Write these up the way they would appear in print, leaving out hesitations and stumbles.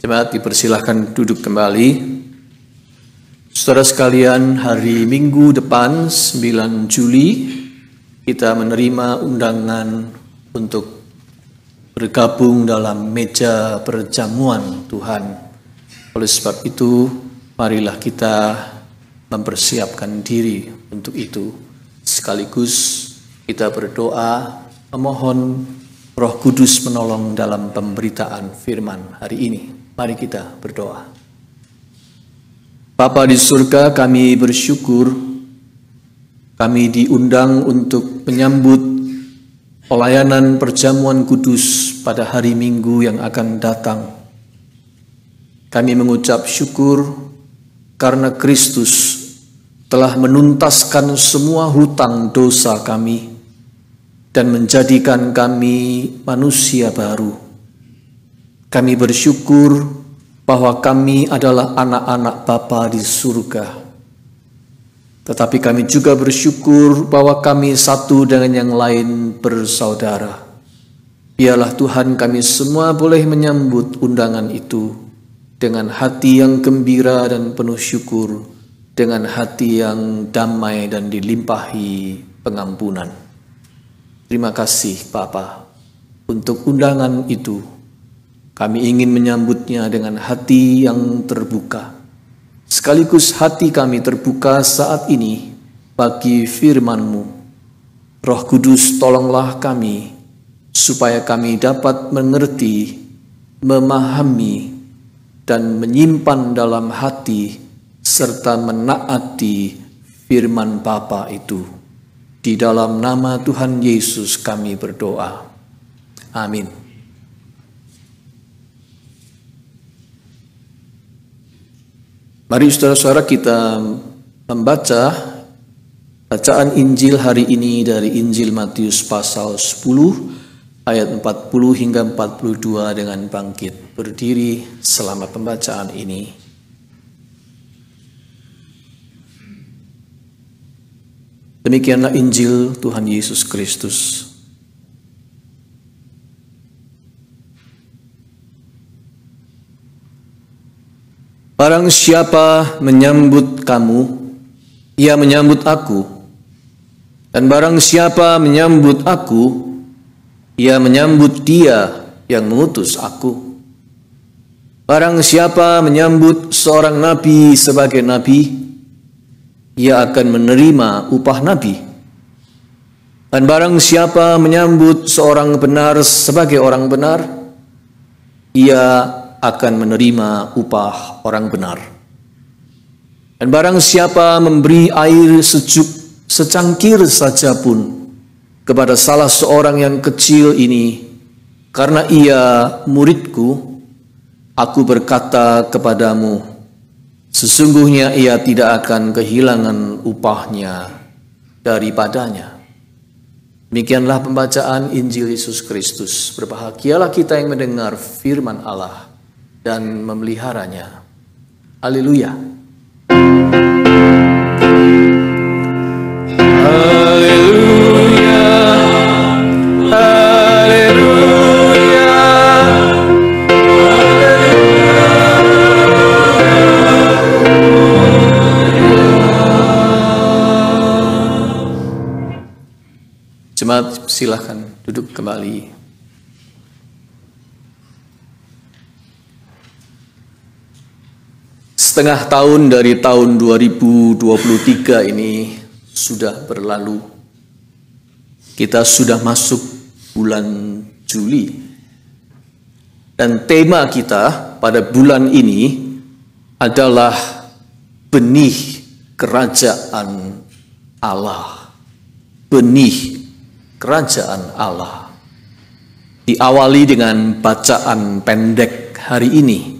Jemaat dipersilahkan duduk kembali. Saudara sekalian, hari Minggu depan 9 Juli kita menerima undangan untuk bergabung dalam meja perjamuan Tuhan. Oleh sebab itu, marilah kita mempersiapkan diri untuk itu. Sekaligus kita berdoa memohon Roh Kudus menolong dalam pemberitaan firman hari ini. Mari kita berdoa. Bapa di surga, kami bersyukur kami diundang untuk menyambut pelayanan perjamuan kudus pada hari Minggu yang akan datang. Kami mengucap syukur karena Kristus telah menuntaskan semua hutang dosa kami dan menjadikan kami manusia baru. Kami bersyukur bahwa kami adalah anak-anak Bapa di surga. Tetapi kami juga bersyukur bahwa kami satu dengan yang lain bersaudara. Biarlah Tuhan kami semua boleh menyambut undangan itu dengan hati yang gembira dan penuh syukur, dengan hati yang damai dan dilimpahi pengampunan. Terima kasih Bapa untuk undangan itu. Kami ingin menyambutnya dengan hati yang terbuka. Sekaligus hati kami terbuka saat ini bagi firman-Mu. Roh Kudus, tolonglah kami supaya kami dapat mengerti, memahami, dan menyimpan dalam hati serta menaati firman Bapa itu. Di dalam nama Tuhan Yesus kami berdoa. Amin. Mari saudara-saudara kita membaca bacaan Injil hari ini dari Injil Matius pasal 10 ayat 40 hingga 42 dengan bangkit berdiri selama pembacaan ini. Demikianlah Injil Tuhan Yesus Kristus. Barang siapa menyambut kamu, ia menyambut aku. Dan barang siapa menyambut aku, ia menyambut Dia yang mengutus aku. Barang siapa menyambut seorang nabi sebagai nabi, ia akan menerima upah nabi. Dan barang siapa menyambut seorang benar sebagai orang benar, ia akan menerima upah orang benar. Dan barang siapa memberi air sejuk secangkir saja pun kepada salah seorang yang kecil ini, karena ia muridku, aku berkata kepadamu, sesungguhnya ia tidak akan kehilangan upahnya daripadanya. Demikianlah pembacaan Injil Yesus Kristus. Berbahagialah kita yang mendengar firman Allah dan memeliharanya. Haleluya. Haleluya. Haleluya. Jemaat, silakan duduk kembali. Setengah tahun dari tahun 2023 ini sudah berlalu. Kita sudah masuk bulan Juli. Dan tema kita pada bulan ini adalah benih kerajaan Allah. Benih kerajaan Allah. Diawali dengan bacaan pendek hari ini,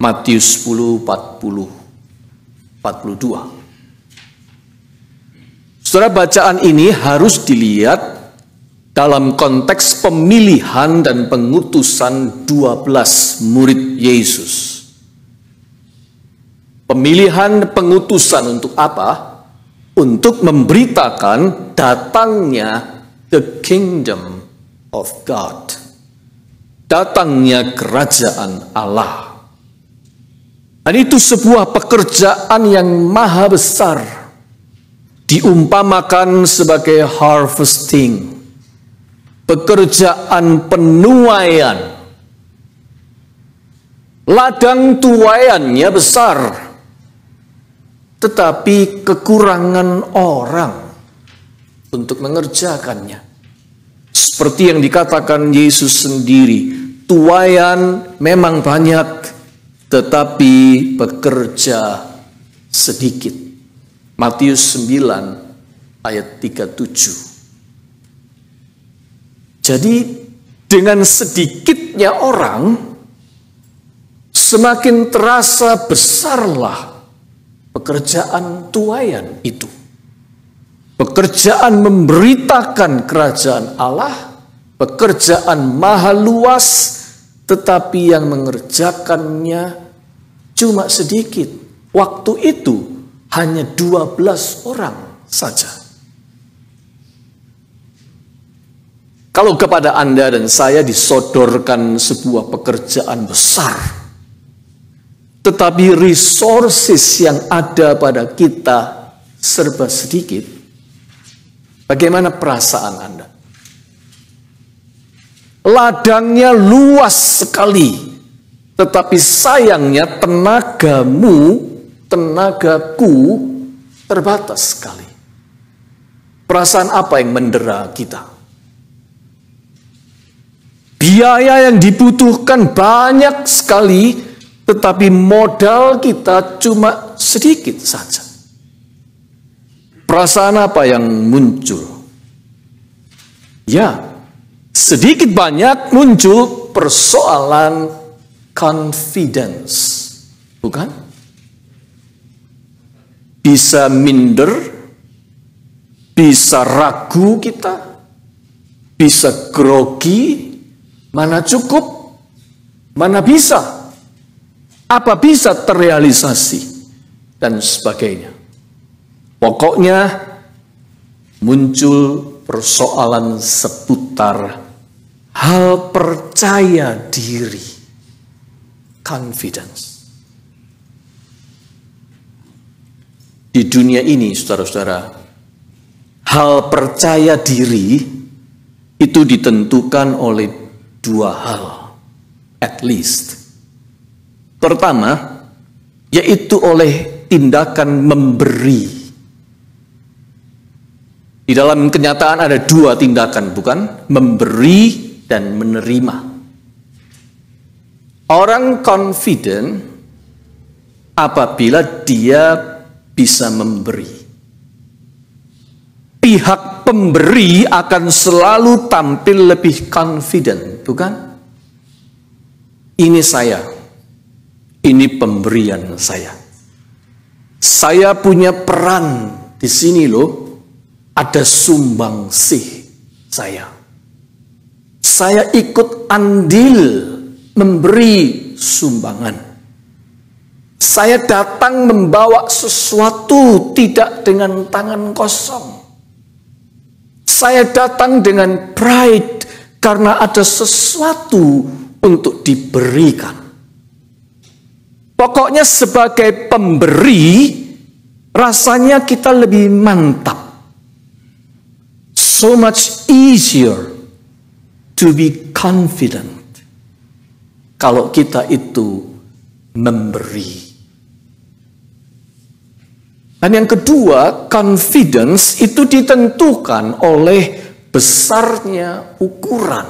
Matius 10, 40, 42. Saudara, bacaan ini harus dilihat dalam konteks pemilihan dan pengutusan 12 murid Yesus. Pemilihan pengutusan untuk apa? Untuk memberitakan datangnya the kingdom of God. Datangnya kerajaan Allah. Dan itu sebuah pekerjaan yang maha besar. Diumpamakan sebagai harvesting. Pekerjaan penuaian. Ladang tuaiannya besar. Tetapi kekurangan orang untuk mengerjakannya. Seperti yang dikatakan Yesus sendiri, tuaian memang banyak, tetapi pekerja sedikit. Matius 9 ayat 37. Jadi dengan sedikitnya orang, semakin terasa besarlah pekerjaan tuaian itu. Pekerjaan memberitakan kerajaan Allah, pekerjaan maha luas, tetapi yang mengerjakannya cuma sedikit. Waktu itu hanya 12 orang saja. Kalau kepada Anda dan saya disodorkan sebuah pekerjaan besar, tetapi resources yang ada pada kita serba sedikit, bagaimana perasaan Anda? Ladangnya luas sekali, tetapi sayangnya tenagaku terbatas sekali. Perasaan apa yang mendera kita? Biaya yang dibutuhkan banyak sekali, tetapi modal kita cuma sedikit saja. Perasaan apa yang muncul? Ya, sedikit banyak muncul persoalan confidence, bukan? Bisa minder, bisa ragu kita, bisa grogi, mana cukup, mana bisa. Apa bisa terrealisasi dan sebagainya. Pokoknya muncul persoalan seputar hal percaya diri, confidence. Di dunia ini, saudara-saudara, hal percaya diri itu ditentukan oleh dua hal, at least. Pertama, yaitu oleh tindakan memberi. Di dalam kenyataan ada dua tindakan, bukan? Memberi dan menerima. Orang confident apabila dia bisa memberi. Pihak pemberi akan selalu tampil lebih confident, bukan? Ini saya. Ini pemberian saya. Saya punya peran di sini loh. Ada sumbangsih saya. Saya ikut andil memberi sumbangan. Saya datang membawa sesuatu tidak dengan tangan kosong. Saya datang dengan pride karena ada sesuatu untuk diberikan. Pokoknya sebagai pemberi, rasanya kita lebih mantap. So much easier to be confident kalau kita itu memberi. Dan yang kedua, confidence itu ditentukan oleh besarnya ukuran.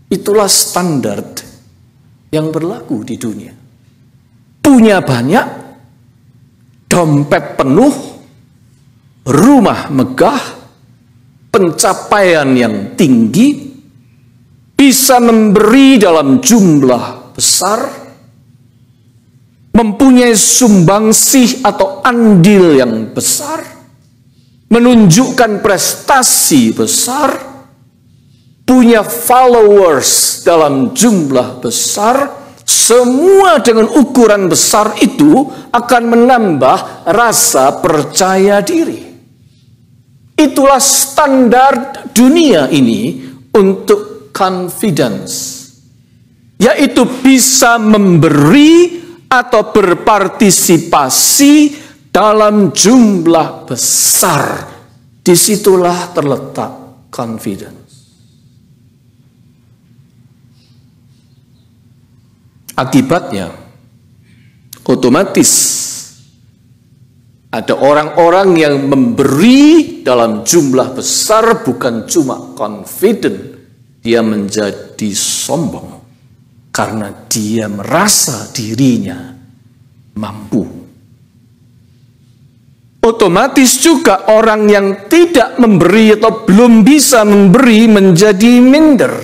Itulah standar yang berlaku di dunia. Punya banyak, dompet penuh, rumah megah, pencapaian yang tinggi, bisa memberi dalam jumlah besar, mempunyai sumbangsih atau andil yang besar, menunjukkan prestasi besar, punya followers dalam jumlah besar. Semua dengan ukuran besar itu akan menambah rasa percaya diri. Itulah standar dunia ini untuk confidence, yaitu bisa memberi atau berpartisipasi dalam jumlah besar. Disitulah terletak confidence. Akibatnya, otomatis ada orang-orang yang memberi dalam jumlah besar, bukan cuma confident, dia menjadi sombong karena dia merasa dirinya mampu. Otomatis juga orang yang tidak memberi atau belum bisa memberi menjadi minder.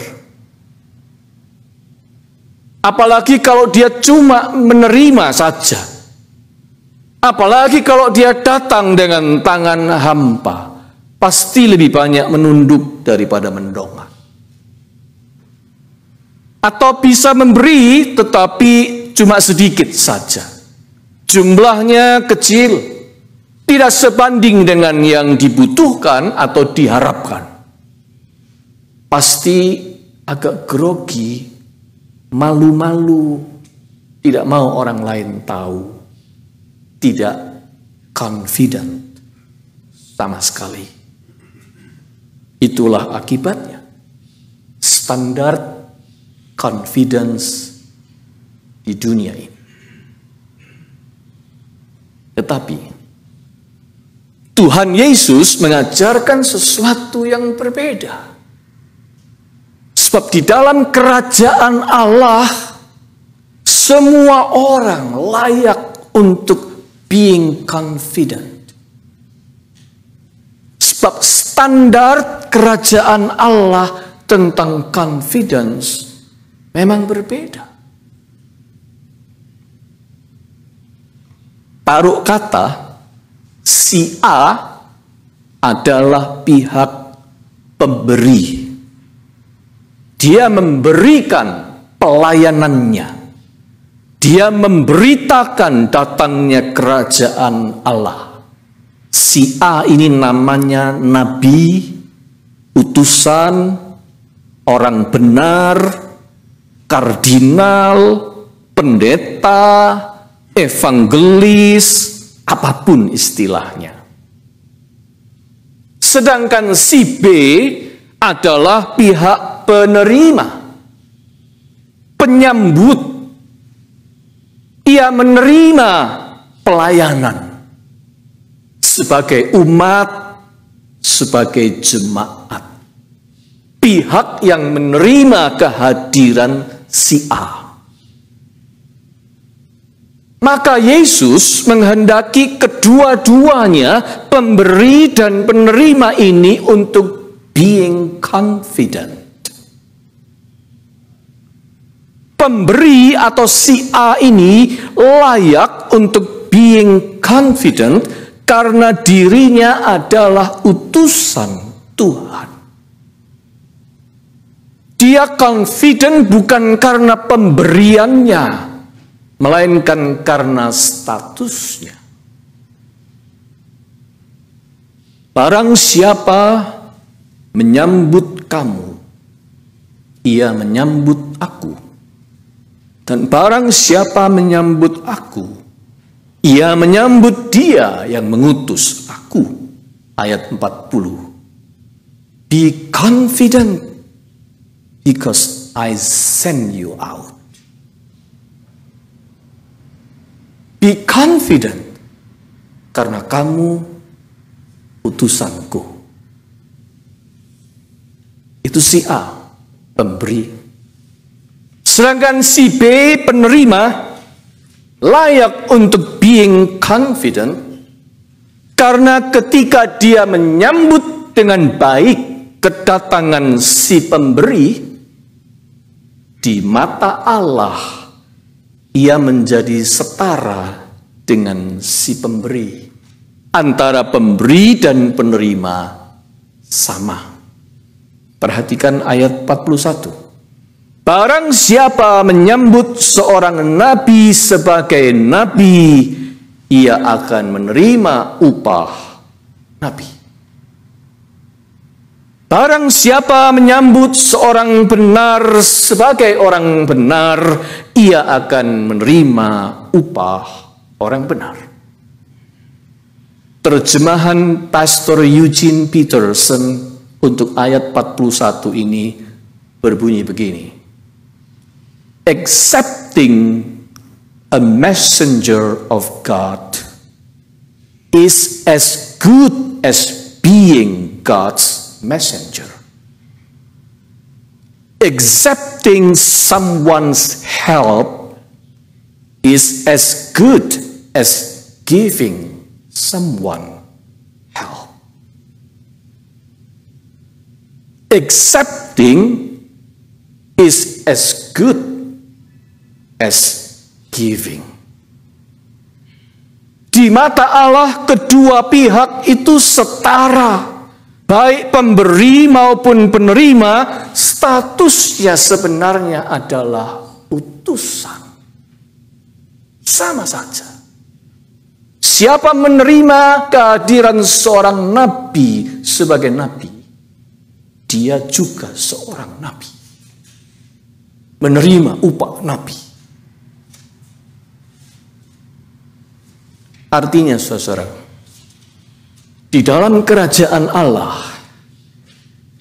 Apalagi kalau dia cuma menerima saja. Apalagi kalau dia datang dengan tangan hampa. Pasti lebih banyak menunduk daripada mendongak. Atau bisa memberi tetapi cuma sedikit saja. Jumlahnya kecil. Tidak sebanding dengan yang dibutuhkan atau diharapkan. Pasti agak grogi, malu-malu, tidak mau orang lain tahu, tidak confident sama sekali. Itulah akibatnya. Standar confidence di dunia ini. Tetapi Tuhan Yesus mengajarkan sesuatu yang berbeda. Sebab di dalam kerajaan Allah, semua orang layak untuk being confident. Sebab standar kerajaan Allah tentang confidence memang berbeda. Taruh kata, si A adalah pihak pemberi. Dia memberikan pelayanannya. Dia memberitakan datangnya kerajaan Allah. Si A ini namanya nabi, utusan, orang benar, kardinal, pendeta, evangelis, apapun istilahnya. Sedangkan si B adalah pihak penerima, penyambut. Ia menerima pelayanan sebagai umat, sebagai jemaat. Pihak yang menerima kehadiran si A. Maka Yesus menghendaki kedua-duanya, pemberi dan penerima ini, untuk being confident. Pemberi atau si A ini layak untuk being confident karena dirinya adalah utusan Tuhan. Dia confident bukan karena pemberiannya, melainkan karena statusnya. Barang siapa menyambut kamu, ia menyambut aku. Dan barang siapa menyambut aku, ia menyambut dia yang mengutus aku. Ayat 40. Be confident because I send you out. Be confident karena kamu utusanku. Itu si A, pemberi. Sedangkan si B, penerima, layak untuk being confident karena ketika dia menyambut dengan baik kedatangan si pemberi, di mata Allah ia menjadi setara dengan si pemberi. Antara pemberi dan penerima sama. Perhatikan ayat 41. Barang siapa menyambut seorang nabi sebagai nabi, ia akan menerima upah nabi. Barang siapa menyambut seorang benar sebagai orang benar, ia akan menerima upah orang benar. Terjemahan Pastor Eugene Peterson untuk ayat 41 ini berbunyi begini. Accepting a messenger of God is as good as being God's messenger. Accepting someone's help is as good as giving someone help. Accepting is as good as giving. Di mata Allah, kedua pihak itu setara. Baik pemberi maupun penerima, statusnya sebenarnya adalah utusan. Sama saja. Siapa menerima kehadiran seorang nabi sebagai nabi, dia juga seorang nabi. Menerima upah nabi. Artinya, saudara, di dalam kerajaan Allah,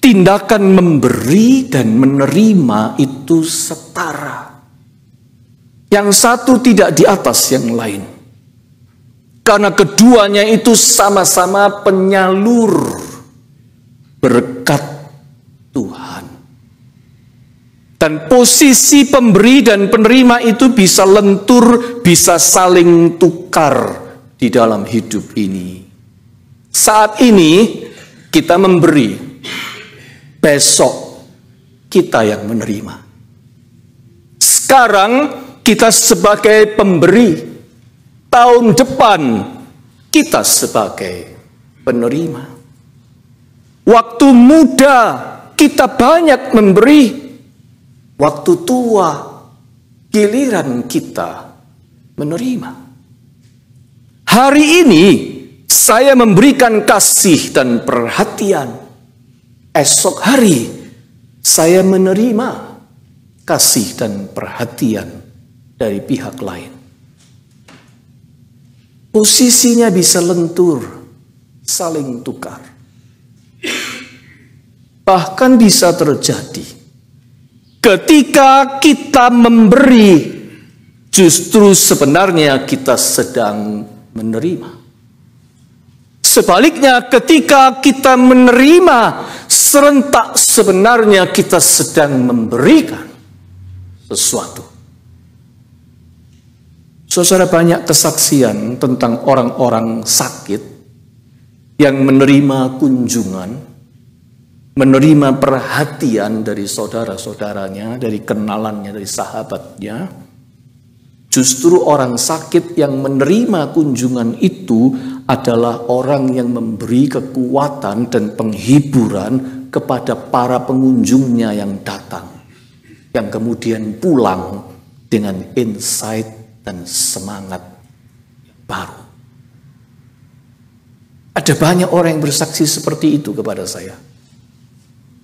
tindakan memberi dan menerima itu setara. Yang satu tidak di atas yang lain. Karena keduanya itu sama-sama penyalur berkat Tuhan. Dan posisi pemberi dan penerima itu bisa lentur, bisa saling tukar di dalam hidup ini. Saat ini kita memberi, besok kita yang menerima. Sekarang kita sebagai pemberi, tahun depan kita sebagai penerima. Waktu muda kita banyak memberi, waktu tua giliran kita menerima. Hari ini saya memberikan kasih dan perhatian. Esok hari saya menerima kasih dan perhatian dari pihak lain. Posisinya bisa lentur, saling tukar. Bahkan bisa terjadi ketika kita memberi, justru sebenarnya kita sedang menerima. Sebaliknya, ketika kita menerima, serentak sebenarnya kita sedang memberikan sesuatu. Saudara, banyak kesaksian tentang orang-orang sakit yang menerima kunjungan, menerima perhatian dari saudara-saudaranya, dari kenalannya, dari sahabatnya. Justru orang sakit yang menerima kunjungan itu adalah orang yang memberi kekuatan dan penghiburan kepada para pengunjungnya yang datang, yang kemudian pulang dengan insight dan semangat baru. Ada banyak orang yang bersaksi seperti itu kepada saya.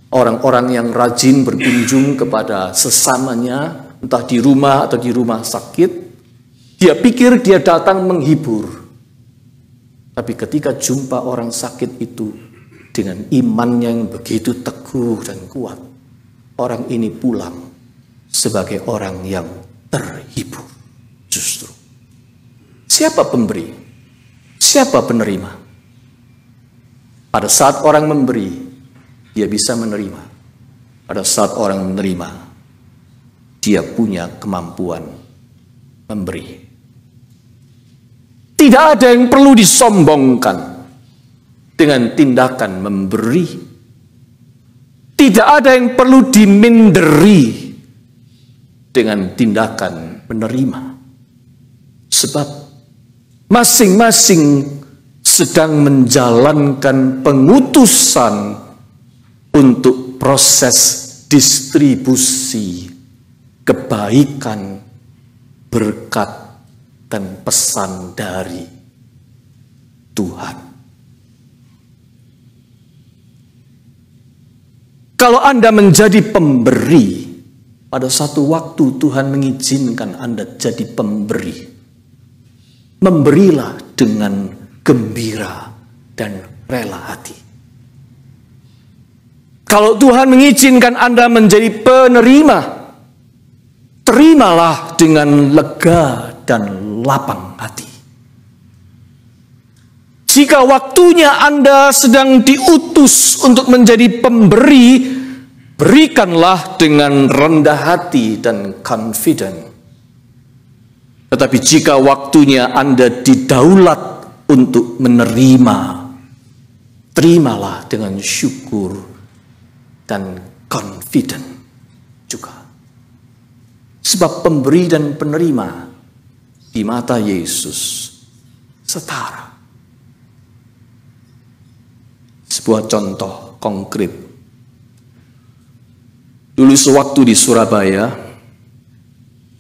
Orang-orang yang rajin berkunjung kepada sesamanya, entah di rumah atau di rumah sakit, dia pikir dia datang menghibur. Tapi ketika jumpa orang sakit itu dengan iman yang begitu teguh dan kuat, orang ini pulang sebagai orang yang terhibur justru. Siapa pemberi? Siapa penerima? Pada saat orang memberi, dia bisa menerima. Pada saat orang menerima, dia punya kemampuan memberi. Tidak ada yang perlu disombongkan dengan tindakan memberi. Tidak ada yang perlu diminderi dengan tindakan menerima. Sebab masing-masing sedang menjalankan pengutusan untuk proses distribusi kebaikan, berkat, dan pesan dari Tuhan. Kalau Anda menjadi pemberi, pada satu waktu Tuhan mengizinkan Anda jadi pemberi. memberilah dengan gembira dan rela hati. Kalau Tuhan mengizinkan Anda menjadi penerima, terimalah dengan lega dan lapang hati. Jika waktunya Anda sedang diutus untuk menjadi pemberi, berikanlah dengan rendah hati dan confident. Tetapi jika waktunya Anda didaulat untuk menerima, terimalah dengan syukur dan confident juga. Sebab pemberi dan penerima di mata Yesus setara. Sebuah contoh konkret. Dulu sewaktu di Surabaya,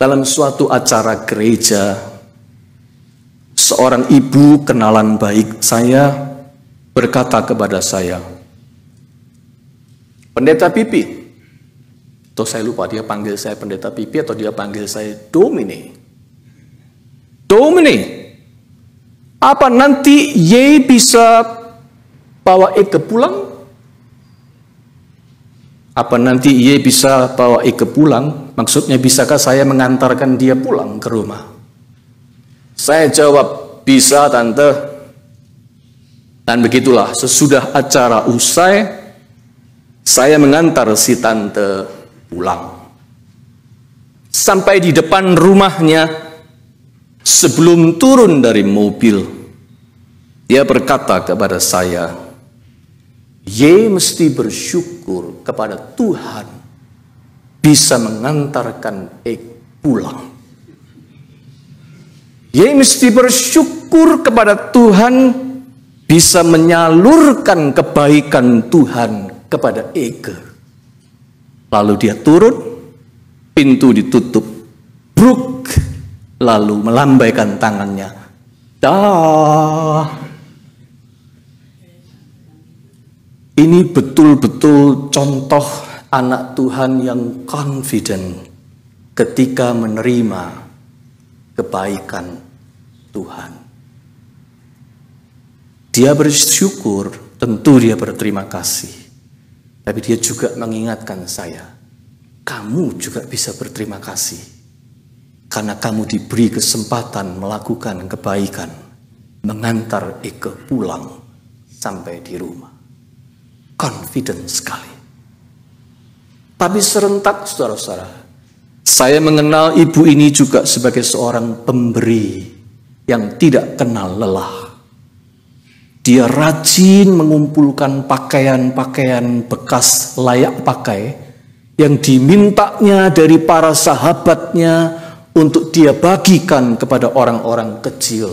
dalam suatu acara gereja, seorang ibu kenalan baik saya berkata kepada saya, "Pendeta Pipi," atau saya lupa dia panggil saya Pendeta Pipi atau dia panggil saya Domine. "Domine, apa nanti Ye bisa bawa Eke pulang? Apa nanti Ye bisa bawa Eke pulang? Maksudnya bisakah saya mengantarkan dia pulang ke rumah?" Saya jawab, "Bisa tante." Dan begitulah sesudah acara usai, saya mengantar si tante pulang. Sampai di depan rumahnya, sebelum turun dari mobil, dia berkata kepada saya, "Ye mesti bersyukur kepada Tuhan bisa mengantarkan pulang. Ye mesti bersyukur kepada Tuhan bisa menyalurkan kebaikan Tuhan kepada Eke." Lalu dia turun, pintu ditutup, bruk, lalu melambaikan tangannya. Dah. Ini betul-betul contoh anak Tuhan yang confident ketika menerima kebaikan Tuhan. Dia bersyukur, tentu dia berterima kasih. Tapi dia juga mengingatkan saya, kamu juga bisa berterima kasih. Karena kamu diberi kesempatan melakukan kebaikan, mengantar Eke pulang sampai di rumah. Confident sekali. Tapi serentak saudara-saudara, saya mengenal ibu ini juga sebagai seorang pemberi yang tidak kenal lelah. Dia rajin mengumpulkan pakaian-pakaian bekas layak pakai yang dimintanya dari para sahabatnya untuk dia bagikan kepada orang-orang kecil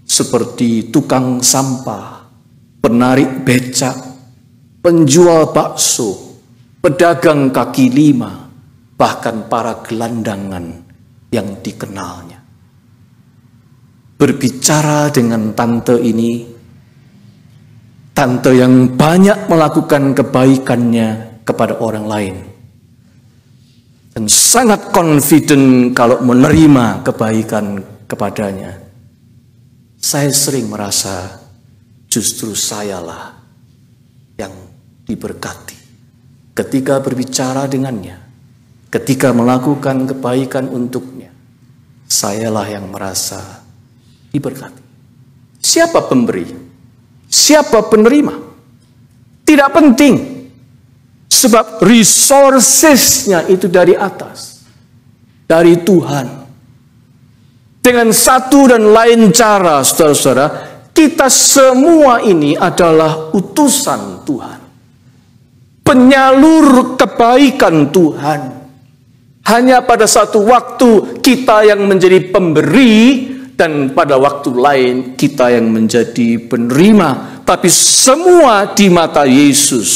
seperti tukang sampah, penarik becak, penjual bakso, pedagang kaki lima, bahkan para gelandangan yang dikenalnya. Berbicara dengan tante ini, tante yang banyak melakukan kebaikannya kepada orang lain, dan sangat confident kalau menerima kebaikan kepadanya. Saya sering merasa justru sayalah yang diberkati ketika berbicara dengannya, ketika melakukan kebaikan untuknya. Sayalah yang merasa diberkati. Siapa pemberi? Siapa penerima? Tidak penting. Sebab resourcesnya itu dari atas. Dari Tuhan. Dengan satu dan lain cara, saudara-saudara, kita semua ini adalah utusan Tuhan. Penyalur kebaikan Tuhan. Hanya pada satu waktu kita yang menjadi pemberi, dan pada waktu lain kita yang menjadi penerima. Tapi semua di mata Yesus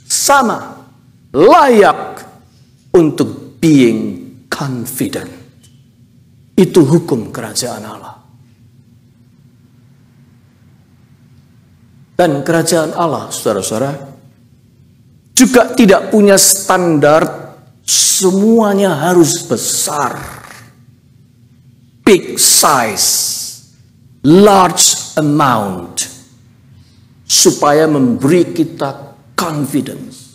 sama, layak untuk being confident. Itu hukum kerajaan Allah. Dan kerajaan Allah, saudara-saudara, juga tidak punya standar semuanya harus besar, big size. large amount supaya memberi kita confidence.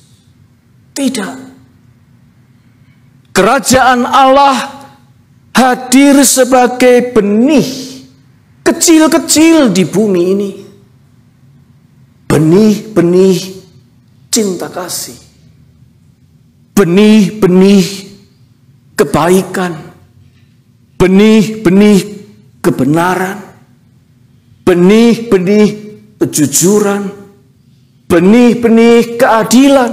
Tidak. Kerajaan Allah hadir sebagai benih kecil-kecil di bumi ini. Benih-benih cinta kasih. Benih-benih kebaikan. Benih-benih kebenaran. Benih-benih kejujuran. Benih-benih keadilan.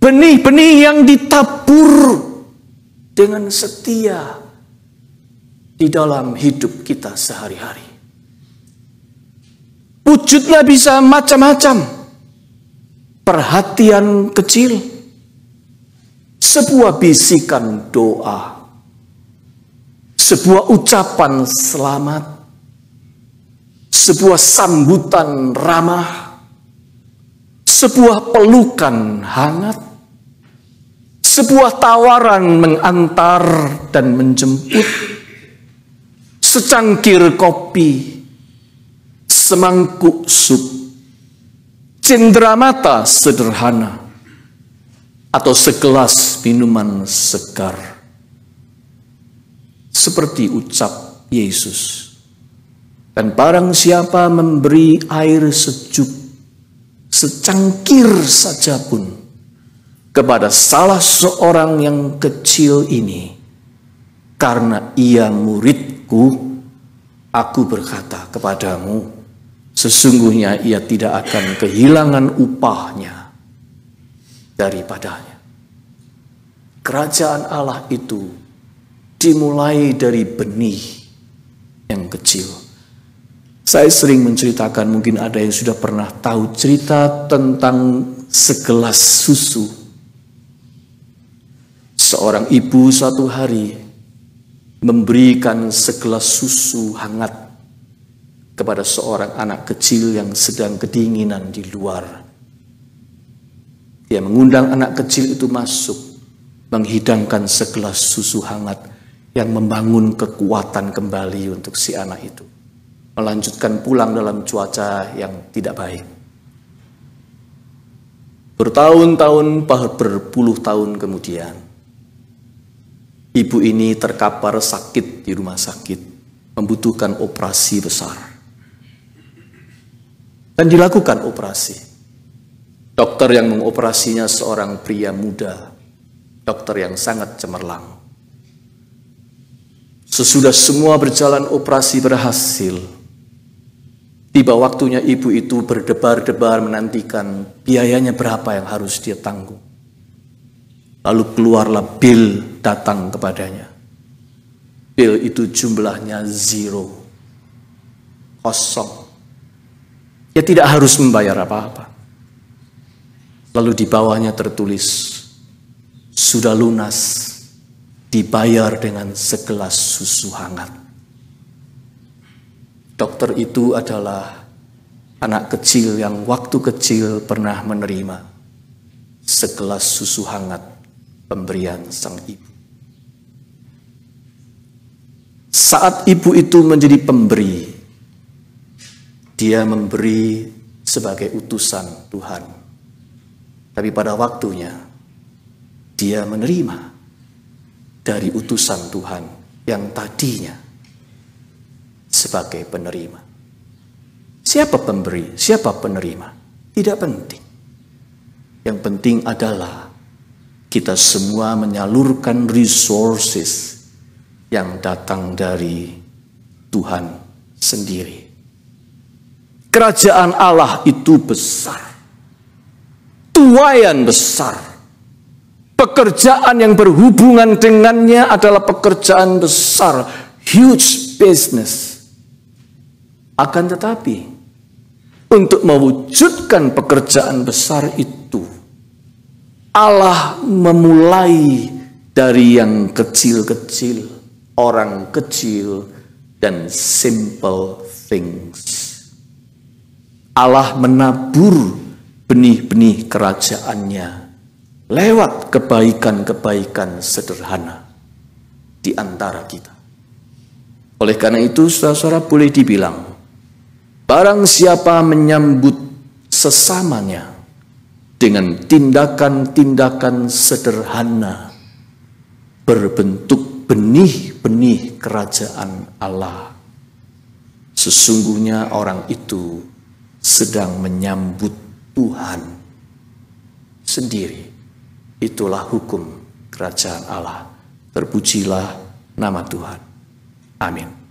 Benih-benih yang ditabur dengan setia di dalam hidup kita sehari-hari. Wujudnya bisa macam-macam. Perhatian kecil, sebuah bisikan doa, sebuah ucapan selamat, sebuah sambutan ramah, sebuah pelukan hangat, sebuah tawaran mengantar dan menjemput, secangkir kopi, semangkuk sup, cenderamata sederhana, atau segelas minuman segar. Seperti ucap Yesus, dan barang siapa memberi air sejuk secangkir saja pun kepada salah seorang yang kecil ini, karena ia muridku, aku berkata kepadamu, sesungguhnya ia tidak akan kehilangan upahnya daripadanya. Kerajaan Allah itu dimulai dari benih yang kecil. Saya sering menceritakan, mungkin ada yang sudah pernah tahu cerita tentang segelas susu. Seorang ibu suatu hari memberikan segelas susu hangat kepada seorang anak kecil yang sedang kedinginan di luar. Dia mengundang anak kecil itu masuk, menghidangkan segelas susu hangat yang membangun kekuatan kembali untuk si anak itu. Melanjutkan pulang dalam cuaca yang tidak baik. Bertahun-tahun, berpuluh tahun kemudian, ibu ini terkapar sakit di rumah sakit, membutuhkan operasi besar. Dan dilakukan operasi. Dokter yang mengoperasinya seorang pria muda, dokter yang sangat cemerlang. Sesudah semua berjalan operasi berhasil, tiba waktunya ibu itu berdebar-debar menantikan biayanya berapa yang harus dia tanggung. Lalu keluarlah bil datang kepadanya. Bil itu jumlahnya 0, kosong. Dia tidak harus membayar apa-apa. Lalu di bawahnya tertulis, sudah lunas, dibayar dengan segelas susu hangat. Dokter itu adalah anak kecil yang waktu kecil pernah menerima segelas susu hangat pemberian sang ibu. Saat ibu itu menjadi pemberi, dia memberi sebagai utusan Tuhan. Tapi pada waktunya, dia menerima dari utusan Tuhan yang tadinya sebagai penerima. Siapa pemberi, siapa penerima, tidak penting. Yang penting adalah kita semua menyalurkan resources yang datang dari Tuhan sendiri. Kerajaan Allah itu besar, tuaian besar. Pekerjaan yang berhubungan dengannya adalah pekerjaan besar, huge business. Akan tetapi, untuk mewujudkan pekerjaan besar itu, Allah memulai dari yang kecil-kecil, orang kecil, dan simple things. Allah menabur benih-benih kerajaannya lewat kebaikan-kebaikan sederhana di antara kita. Oleh karena itu, saudara-saudara, boleh dibilang, barang siapa menyambut sesamanya dengan tindakan-tindakan sederhana, berbentuk benih-benih kerajaan Allah, sesungguhnya orang itu sedang menyambut Tuhan sendiri. Itulah hukum kerajaan Allah. Terpujilah nama Tuhan. Amin.